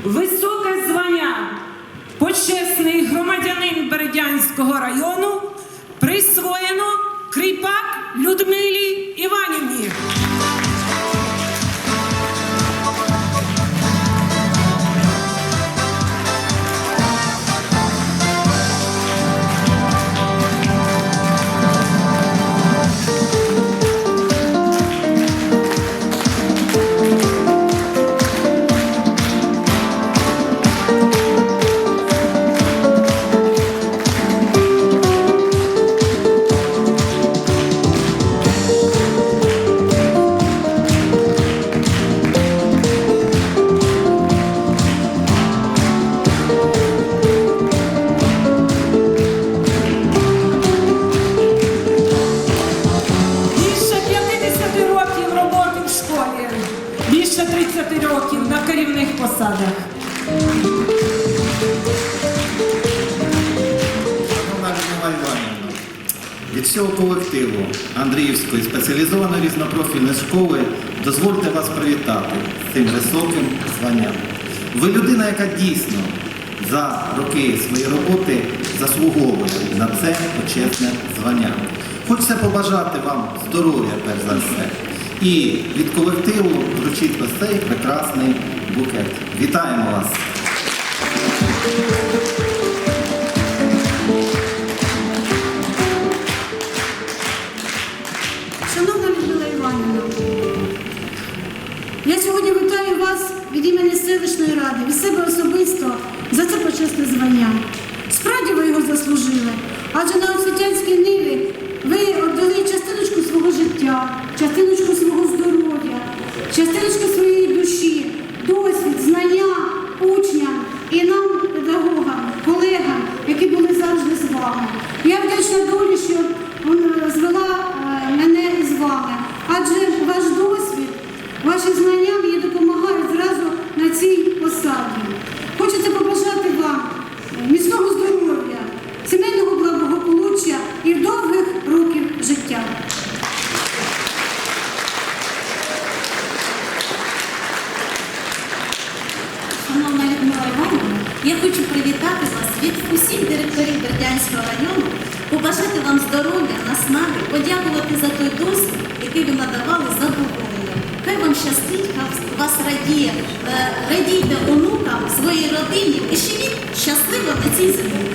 високе звання почесний громадянин Бердянського району присвоєно Кріпак Людмилі Іванівні. Більше 30 років на керівних посадах. Від всього колективу Андріївської спеціалізованої різнопрофільної школи дозвольте вас привітати з цим високим званням. Ви людина, яка дійсно за роки своєї роботи заслуговує на це почесне звання. Хочеться побажати вам здоров'я, перш за все. І від колективу вручіть ось цей прекрасний букет. Вітаємо вас! Шановна Людмила Іванівна, я сьогодні вітаю вас від імені селищної ради, від себе особисто за це почесне звання. Справді ви його заслужили, адже на освітянській ниві ви віддали частиночку свого життя, частиночку свого здоров'я, частиночку своєї душі, досвід, знання учням і нам, педагогам, колегам, які були завжди з вами. Я вдячна долі, що звела мене із вами, адже ваш досвід, ваші знання мені допомагають зразу на цій посаді. Хочеться побажати вам міцного здоров'я, сімейного благополуччя і довгих років життя. Шановна Людмила Іванівна, я хочу привітати вас від усіх директорів Бердянського району, побажати вам здоров'я, наснаги, подякувати за той досвід, який ви надавали задоволення. Хай вам щастить, хай вас радіє, радійте онукам, своїй родині і живіть щасливо на цій землі.